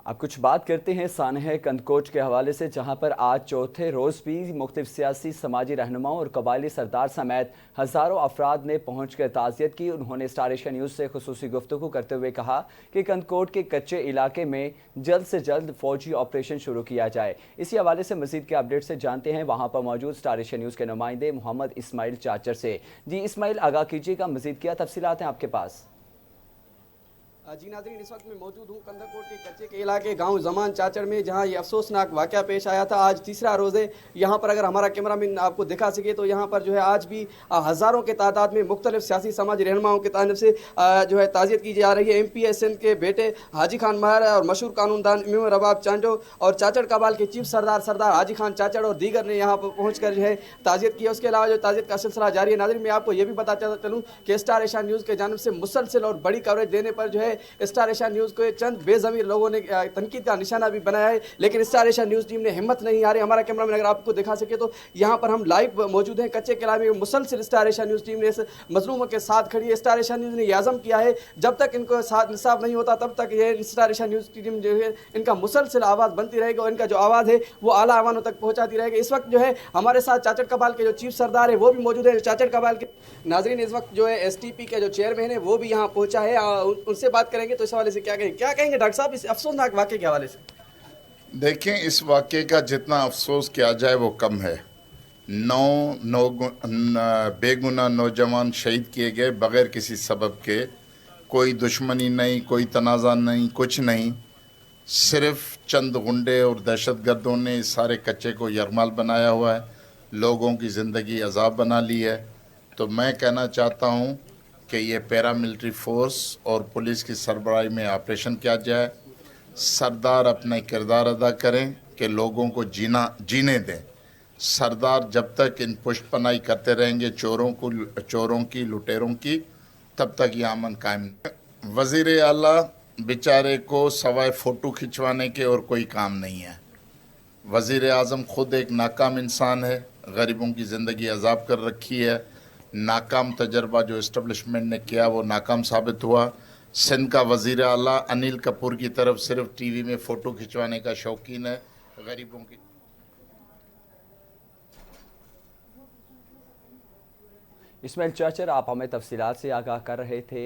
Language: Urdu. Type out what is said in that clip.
اب کچھ بات کرتے ہیں سانحہ کندکوٹ کے حوالے سے، جہاں پر آج چوتھے روز بھی مختلف سیاسی سماجی رہنماؤں اور قبائلی سردار سمیت ہزاروں افراد نے پہنچ کر تعزیت کی۔ انہوں نے سٹار ایشیا نیوز سے خصوصی گفتگو کرتے ہوئے کہا کہ کندکوٹ کے کچے علاقے میں جلد سے جلد فوجی آپریشن شروع کیا جائے۔ اسی حوالے سے مزید کے اپڈیٹ سے جانتے ہیں وہاں پر موجود سٹار ایشیا نیوز کے نمائندے محمد اسماعیل چاچر سے۔ جی اسماعیل، آگاہ کیجیے گا، مزید کیا تفصیلات ہیں آپ کے پاس؟ جی ناظرین، اس وقت میں موجود ہوں کندکوٹ کے کچے کے علاقے گاؤں زمان چاچڑ میں، جہاں یہ افسوسناک واقعہ پیش آیا تھا۔ آج تیسرا روز ہے یہاں پر، اگر ہمارا کیمرہ مین آپ کو دکھا سکے تو یہاں پر جو ہے آج بھی ہزاروں کے تعداد میں مختلف سیاسی سماجی رہنماؤں کی طرف سے جو ہے تعزیت کی جا رہی ہے۔ ایم پی ایس این کے بیٹے حاجی خان مہر اور مشہور قانون دان امام رباب چانڈو اور چاچڑ قبائل کے چیف سردار حاجی خان چاچڑ اور دیگر نے یہاں پر پہنچ کر جو ہے تعزیت کی ہے۔ اس کے علاوہ جو تعزیت کا سلسلہ جاری ہے۔ ناظرین، میں آپ کو یہ بھی بتاتا چلوں کہ سٹار ایشیا نیوز کے جانب سے مسلسل اور بڑی کوریج دینے پر جو ہے سٹار ایشیا نیوز کو چند بے ضمیر لوگوں نے تنقید کا نشانہ بھی بنایا ہے، لیکن سٹار ایشیا نیوز ٹیم نے ہمت نہیں ہاری۔ ہمارا کیمرہ مین اگر آپ کو دکھا سکے تو یہاں پر ہم لائیو موجود ہیں کچے کے علاقے میں۔ مسلسل سٹار ایشیا نیوز ٹیم نے اس مظلوموں کے ساتھ کھڑی ہے۔ سٹار ایشیا نیوز نے یہ عزم کیا ہے جب تک ان کو ساتھ انصاف نہیں ہوتا تب تک یہ سٹار ایشیا نیوز ٹیم جو ہے ان کا مسلسل آواز بنتی رہے گی اور ان کا جو آواز ہے وہ اعلیٰ ایوانوں تک پہنچاتی رہے گی۔ اس وقت جو ہے ہمارے ساتھ چاچڑ قبائل کے جو چیف سردار ہے وہ بھی موجود ہے۔ چاچڑ قبائل کے ناظرین، اس وقت جو ہے ایس ٹی پی کے جو چیئرمین ہے وہ بھی یہاں پہنچا ہے، ان سے بات کریں گے تو اس حوالے سے کیا کہیں گے ڈاکٹر صاحب اس افسوسناک واقعے کے حوالے سے؟ دیکھیں، اس واقعے کا جتنا افسوس کیا جائے وہ کم ہے۔ بے گناہ نوجوان شہید کیے گئے بغیر کسی سبب کے، کوئی دشمنی نہیں، کوئی تنازع نہیں، کچھ نہیں، صرف چند غنڈے اور دہشت گردوں نے اس سارے کچے کو یرغمال بنایا ہوا ہے، لوگوں کی زندگی عذاب بنا لی ہے۔ تو میں کہنا چاہتا ہوں کہ یہ پیرا ملٹری فورس اور پولیس کی سربراہی میں آپریشن کیا جائے، سردار اپنا کردار ادا کریں کہ لوگوں کو جینے دیں۔ سردار جب تک ان پشت پناہی کرتے رہیں گے چوروں کی لٹیروں کی، تب تک یہ امن قائم نہیں۔ وزیر اعلیٰ بیچارے کو سوائے فوٹو کھنچوانے کے اور کوئی کام نہیں ہے۔ وزیر اعظم خود ایک ناکام انسان ہے، غریبوں کی زندگی عذاب کر رکھی ہے۔ ناکام تجربہ جو اسٹیبلشمنٹ نے کیا وہ ناکام ثابت ہوا۔ سندھ کا وزیر اعلیٰ انل کپور کی طرف صرف ٹی وی میں فوٹو کھنچوانے کا شوقین ہے، غریبوں کی۔ اسماعیل چاچر، آپ ہمیں تفصیلات سے آگاہ کر رہے تھے۔